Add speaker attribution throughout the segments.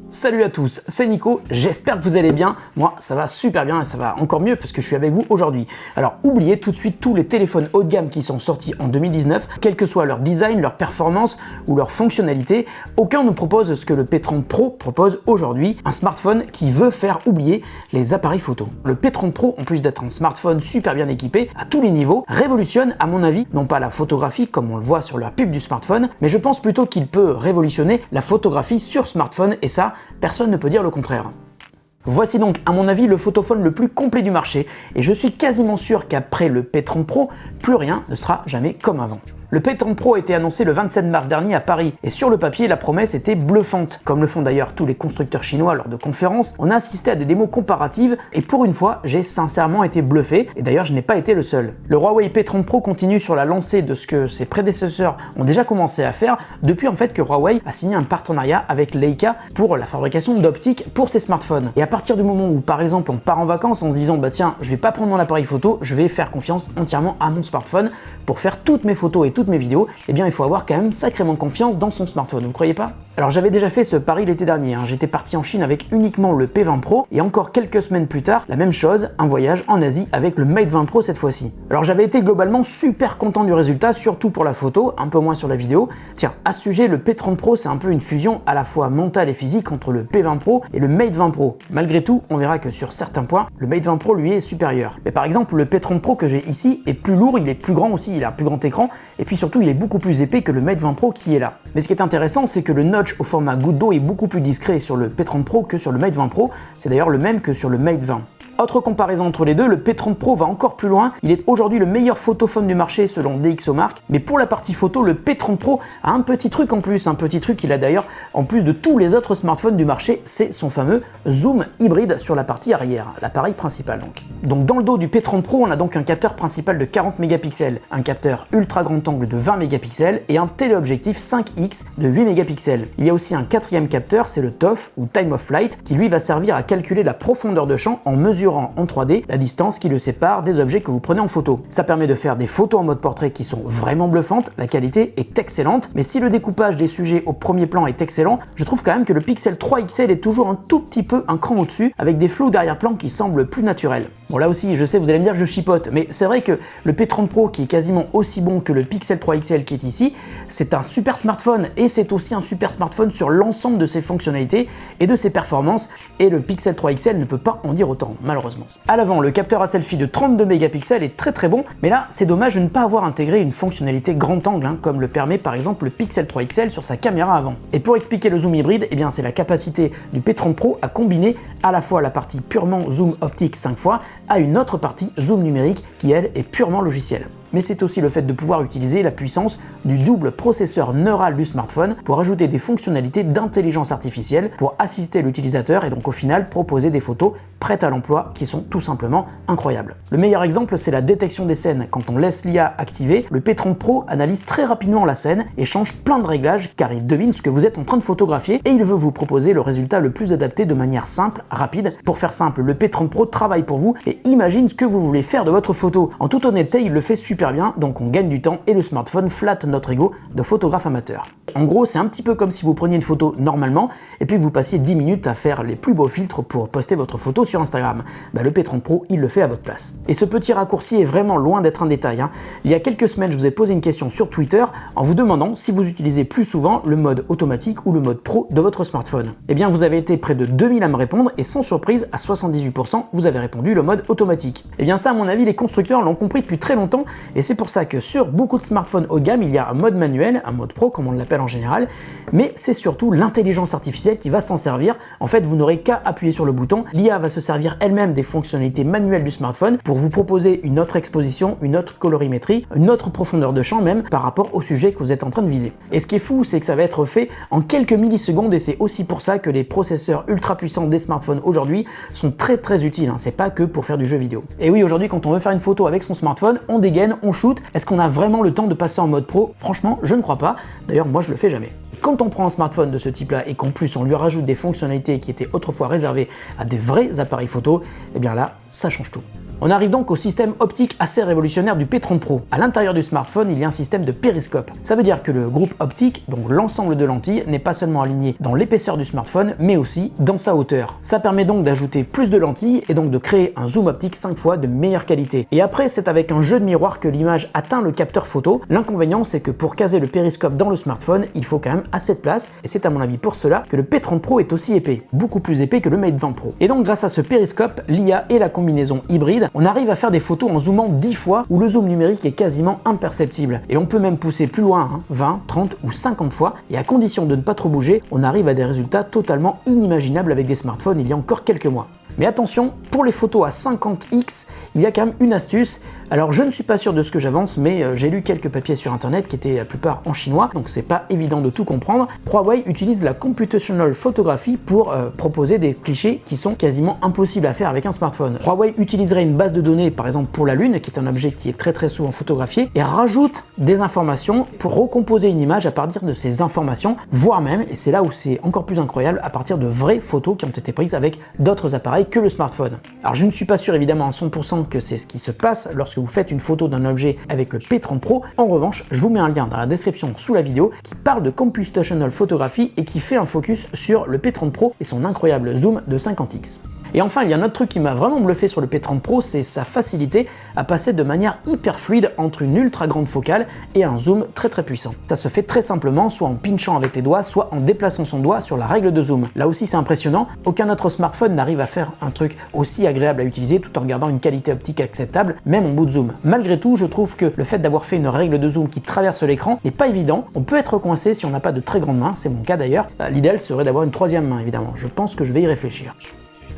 Speaker 1: Salut à tous, c'est Nico, j'espère que vous allez bien. Moi, ça va super bien et ça va encore mieux parce que je suis avec vous aujourd'hui. Alors, oubliez tout de suite tous les téléphones haut de gamme qui sont sortis en 2019, quel que soit leur design, leur performance ou leur fonctionnalité, aucun ne propose ce que le P30 Pro propose aujourd'hui, un smartphone qui veut faire oublier les appareils photo. Le P30 Pro, en plus d'être un smartphone super bien équipé à tous les niveaux, révolutionne, à mon avis, non pas la photographie comme on le voit sur la pub du smartphone, mais je pense plutôt qu'il peut révolutionner la photographie sur smartphone et ça, personne ne peut dire le contraire. Voici donc à mon avis le photophone le plus complet du marché et je suis quasiment sûr qu'après le P30 Pro, plus rien ne sera jamais comme avant. Le P30 Pro a été annoncé le 27 mars dernier à Paris et sur le papier la promesse était bluffante. Comme le font d'ailleurs tous les constructeurs chinois lors de conférences, on a assisté à des démos comparatives et pour une fois j'ai sincèrement été bluffé et d'ailleurs je n'ai pas été le seul. Le Huawei P30 Pro continue sur la lancée de ce que ses prédécesseurs ont déjà commencé à faire depuis en fait que Huawei a signé un partenariat avec Leica pour la fabrication d'optiques pour ses smartphones. Et à partir du moment où par exemple on part en vacances en se disant bah tiens je vais pas prendre mon appareil photo, je vais faire confiance entièrement à mon smartphone pour faire toutes mes photos et toutes mes vidéos, eh bien il faut avoir quand même sacrément confiance dans son smartphone, vous croyez pas? Alors j'avais déjà fait ce pari l'été dernier, j'étais parti en Chine avec uniquement le P20 Pro et encore quelques semaines plus tard, la même chose, un voyage en Asie avec le Mate 20 Pro cette fois-ci. Alors j'avais été globalement super content du résultat, surtout pour la photo, un peu moins sur la vidéo. Tiens, à ce sujet, le P30 Pro c'est un peu une fusion à la fois mentale et physique entre le P20 Pro et le Mate 20 Pro. Malgré tout, on verra que sur certains points, le Mate 20 Pro lui est supérieur. Mais par exemple, le P30 Pro que j'ai ici est plus lourd, il est plus grand aussi, il a un plus grand écran et puis surtout il est beaucoup plus épais que le Mate 20 Pro qui est là. Mais ce qui est intéressant, c'est que le notch au format goutte d'eau est beaucoup plus discret sur le P30 Pro que sur le Mate 20 Pro, c'est d'ailleurs le même que sur le Mate 20. Autre comparaison entre les deux, le P30 Pro va encore plus loin, il est aujourd'hui le meilleur photophone du marché selon DxOMark, mais pour la partie photo, le P30 Pro a un petit truc en plus, un petit truc qu'il a d'ailleurs en plus de tous les autres smartphones du marché, c'est son fameux zoom hybride sur la partie arrière, l'appareil principal donc. Donc dans le dos du P30 Pro, on a donc un capteur principal de 40 mégapixels, un capteur ultra grand angle de 20 mégapixels et un téléobjectif 5x de 8 mégapixels. Il y a aussi un quatrième capteur, c'est le TOF ou Time of Flight, qui lui va servir à calculer la profondeur de champ en mesurant en 3D la distance qui le sépare des objets que vous prenez en photo. Ça permet de faire des photos en mode portrait qui sont vraiment bluffantes, la qualité est excellente, mais si le découpage des sujets au premier plan est excellent, je trouve quand même que le Pixel 3 XL est toujours un tout petit peu un cran au-dessus, avec des flous d'arrière-plan qui semblent plus naturels. Bon là aussi, je sais, vous allez me dire que je chipote, mais c'est vrai que le P30 Pro, qui est quasiment aussi bon que le Pixel 3 XL qui est ici, c'est un super smartphone et c'est aussi un super smartphone sur l'ensemble de ses fonctionnalités et de ses performances, et le Pixel 3 XL ne peut pas en dire autant, malheureusement. À l'avant, le capteur à selfie de 32 mégapixels est très bon, mais là, c'est dommage de ne pas avoir intégré une fonctionnalité grand angle, comme le permet par exemple le Pixel 3 XL sur sa caméra avant. Et pour expliquer le zoom hybride, eh bien c'est la capacité du P30 Pro à combiner à la fois la partie purement zoom optique 5 fois, à une autre partie zoom numérique qui elle est purement logicielle. Mais c'est aussi le fait de pouvoir utiliser la puissance du double processeur neural du smartphone pour ajouter des fonctionnalités d'intelligence artificielle pour assister l'utilisateur et donc au final proposer des photos prêtes à l'emploi qui sont tout simplement incroyables. Le meilleur exemple, c'est la détection des scènes. Quand on laisse l'IA activée, le P30 Pro analyse très rapidement la scène et change plein de réglages car il devine ce que vous êtes en train de photographier et il veut vous proposer le résultat le plus adapté de manière simple, rapide. Pour faire simple, le P30 Pro travaille pour vous et imagine ce que vous voulez faire de votre photo. En toute honnêteté, il le fait super bien, donc on gagne du temps et le smartphone flatte notre ego de photographe amateur. En gros, c'est un petit peu comme si vous preniez une photo normalement et puis vous passiez 10 minutes à faire les plus beaux filtres pour poster votre photo sur Instagram. Bah, le P30 Pro, il le fait à votre place. Et ce petit raccourci est vraiment loin d'être un détail. Il y a quelques semaines, je vous ai posé une question sur Twitter en vous demandant si vous utilisez plus souvent le mode automatique ou le mode pro de votre smartphone. Eh bien, vous avez été près de 2000 à me répondre et sans surprise, à 78%, vous avez répondu le mode automatique. Eh bien ça, à mon avis, les constructeurs l'ont compris depuis très longtemps et c'est pour ça que sur beaucoup de smartphones haut de gamme, il y a un mode manuel, un mode pro comme on l'appelle en général, mais c'est surtout l'intelligence artificielle qui va s'en servir. En fait, vous n'aurez qu'à appuyer sur le bouton, l'IA va se servir elle-même des fonctionnalités manuelles du smartphone pour vous proposer une autre exposition, une autre colorimétrie, une autre profondeur de champ même par rapport au sujet que vous êtes en train de viser. Et ce qui est fou, c'est que ça va être fait en quelques millisecondes et c'est aussi pour ça que les processeurs ultra puissants des smartphones aujourd'hui sont très utiles, c'est pas que pour faire du jeu vidéo. Et oui, aujourd'hui, quand on veut faire une photo avec son smartphone, on dégaine, on shoot. Est-ce qu'on a vraiment le temps de passer en mode pro? Franchement, je ne crois pas. D'ailleurs, moi, je le fais jamais. Quand on prend un smartphone de ce type-là et qu'en plus on lui rajoute des fonctionnalités qui étaient autrefois réservées à des vrais appareils photo, eh bien là, ça change tout. On arrive donc au système optique assez révolutionnaire du P30 Pro. À l'intérieur du smartphone, il y a un système de périscope. Ça veut dire que le groupe optique, donc l'ensemble de lentilles, n'est pas seulement aligné dans l'épaisseur du smartphone, mais aussi dans sa hauteur. Ça permet donc d'ajouter plus de lentilles et donc de créer un zoom optique 5 fois de meilleure qualité. Et après, c'est avec un jeu de miroir que l'image atteint le capteur photo. L'inconvénient, c'est que pour caser le périscope dans le smartphone, il faut quand même assez de place, et c'est à mon avis pour cela que le P30 Pro est aussi épais, beaucoup plus épais que le Mate 20 Pro. Et donc grâce à ce périscope, l'IA et la combinaison hybride, on arrive à faire des photos en zoomant 10 fois où le zoom numérique est quasiment imperceptible. Et on peut même pousser plus loin, 20, 30 ou 50 fois, et à condition de ne pas trop bouger, on arrive à des résultats totalement inimaginables avec des smartphones il y a encore quelques mois. Mais attention, pour les photos à 50x, il y a quand même une astuce. Alors je ne suis pas sûr de ce que j'avance, mais j'ai lu quelques papiers sur internet qui étaient la plupart en chinois, donc c'est pas évident de tout comprendre. Huawei utilise la computational photography pour proposer des clichés qui sont quasiment impossibles à faire avec un smartphone. Huawei utiliserait une base de données, par exemple pour la Lune, qui est un objet qui est très souvent photographié, et rajoute des informations pour recomposer une image à partir de ces informations, voire même, et c'est là où c'est encore plus incroyable, à partir de vraies photos qui ont été prises avec d'autres appareils que le smartphone. Alors je ne suis pas sûr évidemment à 100% que c'est ce qui se passe lorsque vous faites une photo d'un objet avec le P30 Pro. En revanche, je vous mets un lien dans la description sous la vidéo qui parle de computational photography et qui fait un focus sur le P30 Pro et son incroyable zoom de 50x. Et enfin, il y a un autre truc qui m'a vraiment bluffé sur le P30 Pro, c'est sa facilité à passer de manière hyper fluide entre une ultra grande focale et un zoom très puissant. Ça se fait très simplement, soit en pinchant avec les doigts, soit en déplaçant son doigt sur la règle de zoom. Là aussi c'est impressionnant, aucun autre smartphone n'arrive à faire un truc aussi agréable à utiliser tout en gardant une qualité optique acceptable, même en bout de zoom. Malgré tout, je trouve que le fait d'avoir fait une règle de zoom qui traverse l'écran n'est pas évident. On peut être coincé si on n'a pas de très grandes mains, c'est mon cas d'ailleurs. L'idéal serait d'avoir une troisième main évidemment, je pense que je vais y réfléchir.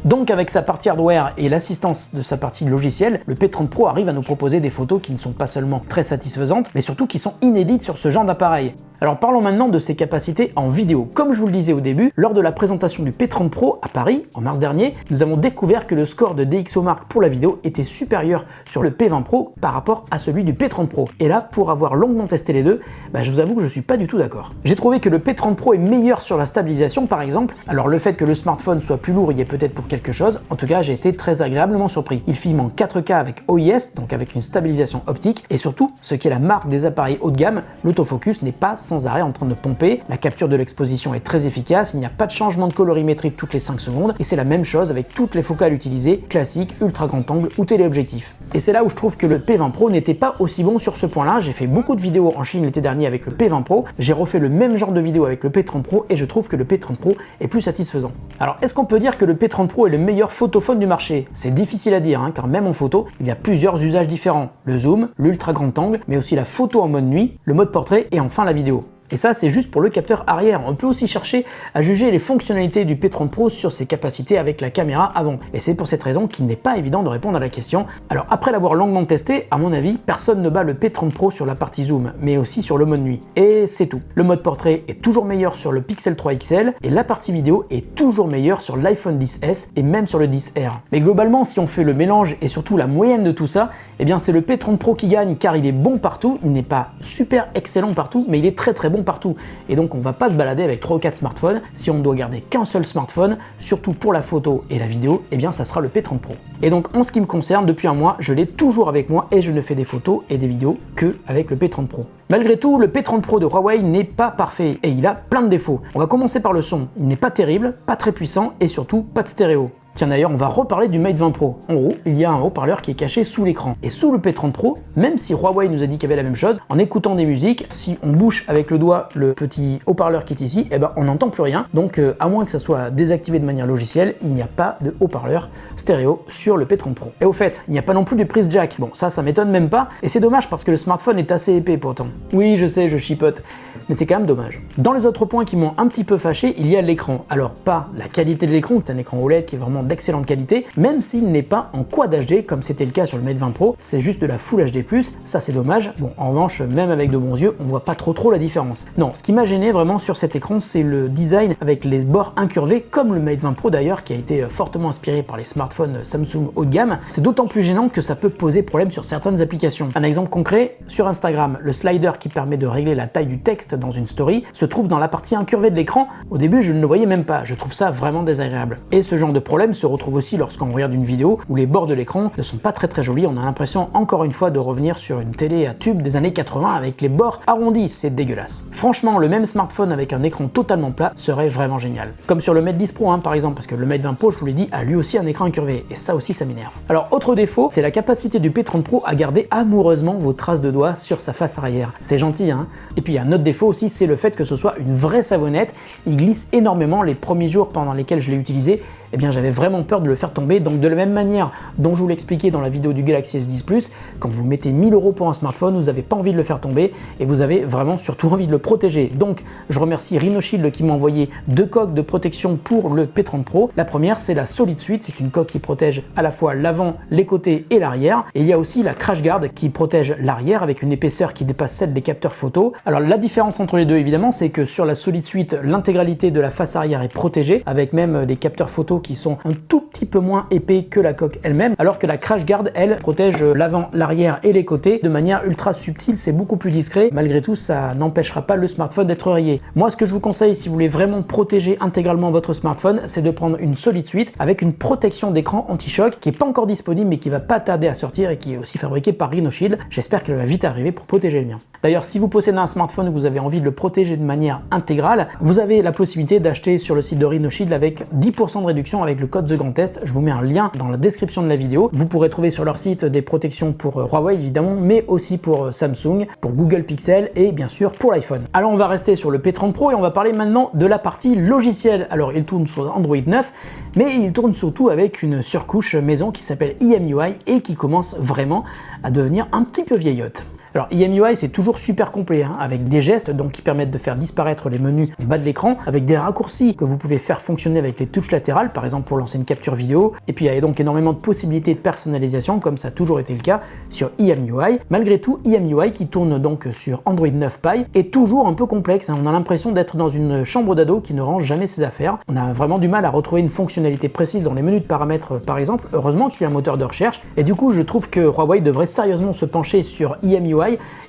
Speaker 1: Donc avec sa partie hardware et l'assistance de sa partie logicielle, le P30 Pro arrive à nous proposer des photos qui ne sont pas seulement très satisfaisantes, mais surtout qui sont inédites sur ce genre d'appareil. Alors parlons maintenant de ses capacités en vidéo. Comme je vous le disais au début, lors de la présentation du P30 Pro à Paris, en mars dernier, nous avons découvert que le score de DxOMark pour la vidéo était supérieur sur le P20 Pro par rapport à celui du P30 Pro. Et là, pour avoir longuement testé les deux, je vous avoue que je suis pas du tout d'accord. J'ai trouvé que le P30 Pro est meilleur sur la stabilisation par exemple. Alors le fait que le smartphone soit plus lourd y est peut-être pour quelque chose. En tout cas, j'ai été très agréablement surpris. Il filme en 4K avec OIS, donc avec une stabilisation optique, et surtout, ce qui est la marque des appareils haut de gamme, l'autofocus n'est pas sans arrêt en train de pomper, la capture de l'exposition est très efficace, il n'y a pas de changement de colorimétrie toutes les 5 secondes, et c'est la même chose avec toutes les focales utilisées, classiques, ultra grand angle ou téléobjectif. Et c'est là où je trouve que le P20 Pro n'était pas aussi bon sur ce point-là. J'ai fait beaucoup de vidéos en Chine l'été dernier avec le P20 Pro, j'ai refait le même genre de vidéo avec le P30 Pro et je trouve que le P30 Pro est plus satisfaisant. Alors est-ce qu'on peut dire que le P30 Pro est le meilleur photophone du marché? C'est difficile à dire, car même en photo, il y a plusieurs usages différents. Le zoom, l'ultra grand angle, mais aussi la photo en mode nuit, le mode portrait et enfin la vidéo. Et ça, c'est juste pour le capteur arrière. On peut aussi chercher à juger les fonctionnalités du P30 Pro sur ses capacités avec la caméra avant. Et c'est pour cette raison qu'il n'est pas évident de répondre à la question. Alors après l'avoir longuement testé, à mon avis, personne ne bat le P30 Pro sur la partie zoom, mais aussi sur le mode nuit. Et c'est tout. Le mode portrait est toujours meilleur sur le Pixel 3 XL et la partie vidéo est toujours meilleure sur l'iPhone XS et même sur le XR. Mais globalement, si on fait le mélange et surtout la moyenne de tout ça, eh bien c'est le P30 Pro qui gagne car il est bon partout. Il n'est pas super excellent partout, mais il est très bon partout. Et donc on va pas se balader avec 3 ou 4 smartphones. Si on ne doit garder qu'un seul smartphone, surtout pour la photo et la vidéo, eh bien ça sera le P30 Pro. Et donc en ce qui me concerne, depuis un mois, je l'ai toujours avec moi et je ne fais des photos et des vidéos que avec le P30 Pro. Malgré tout, le P30 Pro de Huawei n'est pas parfait et il a plein de défauts. On va commencer par le son. Il n'est pas terrible, pas très puissant et surtout pas de stéréo. Tiens d'ailleurs, on va reparler du Mate 20 Pro. En haut, il y a un haut-parleur qui est caché sous l'écran. Et sous le P30 Pro, même si Huawei nous a dit qu'il y avait la même chose, en écoutant des musiques, si on bouche avec le doigt le petit haut-parleur qui est ici, eh ben on n'entend plus rien. Donc à moins que ça soit désactivé de manière logicielle, il n'y a pas de haut-parleur stéréo sur le P30 Pro. Et au fait, il n'y a pas non plus de prise jack. Bon, ça m'étonne même pas. Et c'est dommage parce que le smartphone est assez épais pourtant. Oui, je sais, je chipote. Mais c'est quand même dommage. Dans les autres points qui m'ont un petit peu fâché, il y a l'écran. Alors pas la qualité de l'écran, c'est un écran OLED qui est vraiment d'excellente qualité, même s'il n'est pas en Quad HD comme c'était le cas sur le Mate 20 Pro, c'est juste de la Full HD+, ça c'est dommage. Bon, en revanche, même avec de bons yeux, on voit pas trop la différence. Non, ce qui m'a gêné vraiment sur cet écran, c'est le design avec les bords incurvés, comme le Mate 20 Pro d'ailleurs, qui a été fortement inspiré par les smartphones Samsung haut de gamme. C'est d'autant plus gênant que ça peut poser problème sur certaines applications. Un exemple concret, sur Instagram, le slider qui permet de régler la taille du texte dans une story se trouve dans la partie incurvée de l'écran. Au début, je ne le voyais même pas, je trouve ça vraiment désagréable. Et ce genre de problème se retrouve aussi lorsqu'on regarde une vidéo où les bords de l'écran ne sont pas très jolis. On a l'impression encore une fois de revenir sur une télé à tube des années 80 avec les bords arrondis, c'est dégueulasse. Franchement, le même smartphone avec un écran totalement plat serait vraiment génial. Comme sur le Mate 10 Pro par exemple, parce que le Mate 20 Pro, je vous l'ai dit, a lui aussi un écran incurvé, et ça aussi ça m'énerve. Alors autre défaut, c'est la capacité du P30 Pro à garder amoureusement vos traces de doigts sur sa face arrière. C'est gentil, hein. Et puis il y a un autre défaut aussi, c'est le fait que ce soit une vraie savonnette. Il glisse énormément. Les premiers jours pendant lesquels je l'ai utilisé, eh bien j'avais vraiment peur de le faire tomber. Donc de la même manière dont je vous l'expliquais dans la vidéo du Galaxy S10 Plus, quand vous mettez 1000 € pour un smartphone, vous n'avez pas envie de le faire tomber et vous avez vraiment surtout envie de le protéger. Donc je remercie Rhinoshield qui m'a envoyé 2 coques de protection pour le P30 Pro. La première, c'est la Solid Suite, c'est une coque qui protège à la fois l'avant, les côtés et l'arrière. Et il y a aussi la Crash Guard qui protège l'arrière avec une épaisseur qui dépasse celle des capteurs photo. Alors la différence entre les deux évidemment, c'est que sur la Solid Suite, l'intégralité de la face arrière est protégée avec même des capteurs photo qui sont un tout petit peu moins épais que la coque elle-même, alors que la Crash Guard, elle, protège l'avant, l'arrière et les côtés de manière ultra subtile. C'est beaucoup plus discret. Malgré tout, ça n'empêchera pas le smartphone d'être rayé. Moi, ce que je vous conseille si vous voulez vraiment protéger intégralement votre smartphone, c'est de prendre une Solid Suite avec une protection d'écran anti-choc qui n'est pas encore disponible mais qui va pas tarder à sortir et qui est aussi fabriquée par Rhinoshield. J'espère qu'elle va vite arriver pour protéger le mien. D'ailleurs, si vous possédez un smartphone et que vous avez envie de le protéger de manière intégrale, vous avez la possibilité d'acheter sur le site de Rhinoshield avec 10% de réduction avec le code TheGrandTest. Je vous mets un lien dans la description de la vidéo. Vous pourrez trouver sur leur site des protections pour Huawei évidemment, mais aussi pour Samsung, pour Google Pixel et bien sûr pour l'iPhone. Alors on va rester sur le P30 Pro et on va parler maintenant de la partie logicielle. Alors il tourne sur Android 9, mais il tourne surtout avec une surcouche maison qui s'appelle EMUI et qui commence vraiment à devenir un petit peu vieillotte. Alors EMUI c'est toujours super complet avec des gestes donc qui permettent de faire disparaître les menus en bas de l'écran, avec des raccourcis que vous pouvez faire fonctionner avec les touches latérales par exemple pour lancer une capture vidéo, et puis il y a donc énormément de possibilités de personnalisation comme ça a toujours été le cas sur EMUI. Malgré tout, EMUI qui tourne donc sur Android 9 Pie est toujours un peu complexe, on a l'impression d'être dans une chambre d'ado qui ne range jamais ses affaires. On a vraiment du mal à retrouver une fonctionnalité précise dans les menus de paramètres par exemple. Heureusement qu'il y a un moteur de recherche et du coup je trouve que Huawei devrait sérieusement se pencher sur EMUI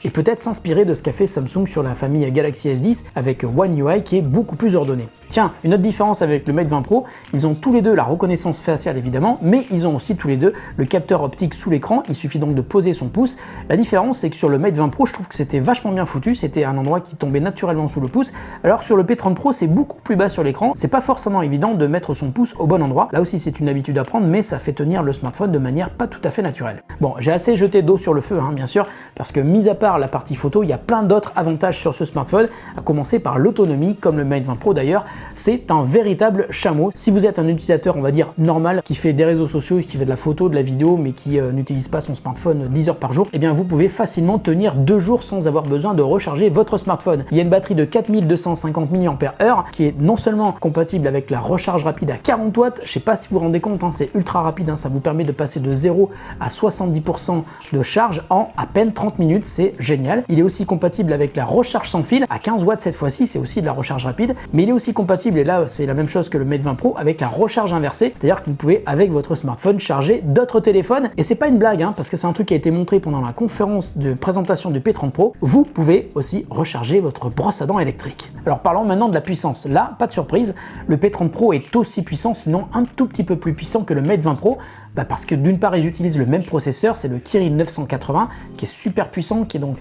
Speaker 1: et peut-être s'inspirer de ce qu'a fait Samsung sur la famille Galaxy S10 avec One UI qui est beaucoup plus ordonné. Tiens, une autre différence avec le Mate 20 Pro, ils ont tous les deux la reconnaissance faciale évidemment, mais ils ont aussi tous les deux le capteur optique sous l'écran, il suffit donc de poser son pouce. La différence c'est que sur le Mate 20 Pro, je trouve que c'était vachement bien foutu, c'était un endroit qui tombait naturellement sous le pouce, alors sur le P30 Pro c'est beaucoup plus bas sur l'écran, c'est pas forcément évident de mettre son pouce au bon endroit, là aussi c'est une habitude à prendre, mais ça fait tenir le smartphone de manière pas tout à fait naturelle. Bon, j'ai assez jeté d'eau sur le feu bien sûr, parce que mis à part la partie photo, il y a plein d'autres avantages sur ce smartphone, à commencer par l'autonomie, comme le Mate 20 Pro d'ailleurs, c'est un véritable chameau. Si vous êtes un utilisateur, on va dire, normal, qui fait des réseaux sociaux, qui fait de la photo, de la vidéo, mais qui n'utilise pas son smartphone 10 heures par jour, eh bien vous pouvez facilement tenir 2 jours sans avoir besoin de recharger votre smartphone. Il y a une batterie de 4250 mAh qui est non seulement compatible avec la recharge rapide à 40 watts, je sais pas si vous vous rendez compte, c'est ultra rapide, ça vous permet de passer de 0 à 70% de charge en à peine 30 minutes, c'est génial. Il est aussi compatible avec la recharge sans fil à 15 watts cette fois-ci, c'est aussi de la recharge rapide, mais il est aussi compatible, et là c'est la même chose que le Mate 20 Pro, avec la recharge inversée, c'est-à-dire que vous pouvez avec votre smartphone charger d'autres téléphones, et c'est pas une blague parce que c'est un truc qui a été montré pendant la conférence de présentation du P30 Pro, vous pouvez aussi recharger votre brosse à dents électrique. Alors parlons maintenant de la puissance. Là, pas de surprise, le P30 Pro est aussi puissant, sinon un tout petit peu plus puissant que le Mate 20 Pro, parce que d'une part ils utilisent le même processeur, c'est le Kirin 980 qui est super puissant, qui est donc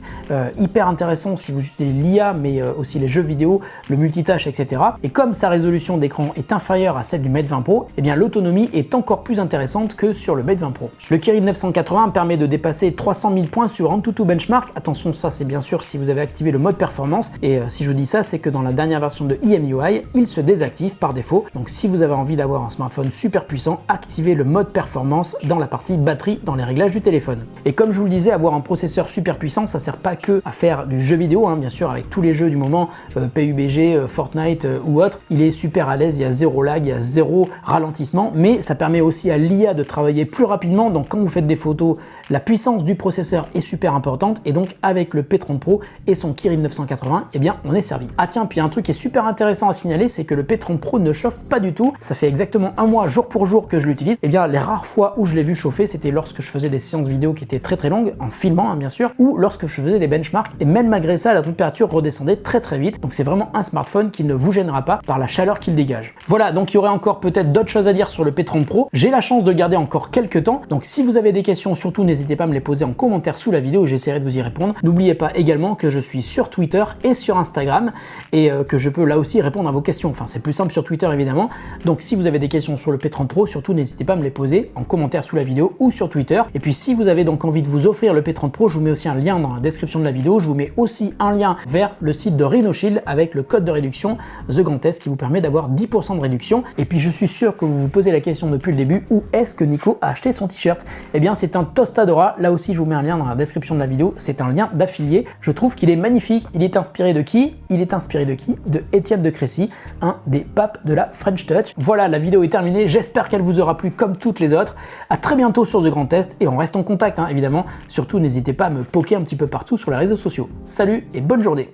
Speaker 1: hyper intéressant si vous utilisez l'IA mais aussi les jeux vidéo, le multitâche, etc. Et comme sa résolution d'écran est inférieure à celle du Mate 20 Pro, eh bien l'autonomie est encore plus intéressante que sur le Mate 20 Pro. Le Kirin 980 permet de dépasser 300 000 points sur AnTuTu Benchmark. Attention, ça c'est bien sûr si vous avez activé le mode performance, et si je dis ça, c'est que dans la dernière version de EMUI, il se désactive par défaut. Donc si vous avez envie d'avoir un smartphone super puissant, activez le mode performance dans la partie batterie dans les réglages du téléphone. Et comme je vous le disais, avoir un processeur super puissant, ça sert pas que à faire du jeu vidéo, bien sûr, avec tous les jeux du moment, PUBG, Fortnite ou autre, il est super à l'aise, il y a zéro lag, il y a zéro ralentissement, mais ça permet aussi à l'IA de travailler plus rapidement, donc quand vous faites des photos, la puissance du processeur est super importante, et donc avec le P30 Pro et son Kirin 980, eh bien on est servi. Ah tiens, puis un truc qui est super intéressant à signaler, c'est que le P30 Pro ne chauffe pas du tout, ça fait exactement un mois jour pour jour que je l'utilise, et bien les rares fois fois où je l'ai vu chauffer, c'était lorsque je faisais des séances vidéo qui étaient très longues, en filmant bien sûr, ou lorsque je faisais des benchmarks, et même malgré ça, la température redescendait très vite. Donc c'est vraiment un smartphone qui ne vous gênera pas par la chaleur qu'il dégage. Voilà, donc il y aurait encore peut-être d'autres choses à dire sur le P30 Pro. J'ai la chance de le garder encore quelques temps, donc si vous avez des questions, surtout n'hésitez pas à me les poser en commentaire sous la vidéo et j'essaierai de vous y répondre. N'oubliez pas également que je suis sur Twitter et sur Instagram et que je peux là aussi répondre à vos questions. Enfin, c'est plus simple sur Twitter évidemment. Donc si vous avez des questions sur le P30 Pro, surtout n'hésitez pas à me les poser en commentaire sous la vidéo ou sur Twitter. Et puis si vous avez donc envie de vous offrir le P30 Pro, je vous mets aussi un lien dans la description de la vidéo. Je vous mets aussi un lien vers le site de Rhinoshield avec le code de réduction The Grand Test qui vous permet d'avoir 10% de réduction. Et puis je suis sûr que vous vous posez la question depuis le début, où est-ce que Nico a acheté son t-shirt? Eh bien c'est un Tostadora, là aussi je vous mets un lien dans la description de la vidéo, c'est un lien d'affilié. Je trouve qu'il est magnifique, il est inspiré de qui? Il est inspiré de qui? De Étienne de Crécy, un des papes de la French Touch. Voilà, la vidéo est terminée, j'espère qu'elle vous aura plu comme toutes les autres. À très bientôt sur The Grand Test et on reste en contact évidemment. Surtout n'hésitez pas à me poker un petit peu partout sur les réseaux sociaux. Salut et bonne journée.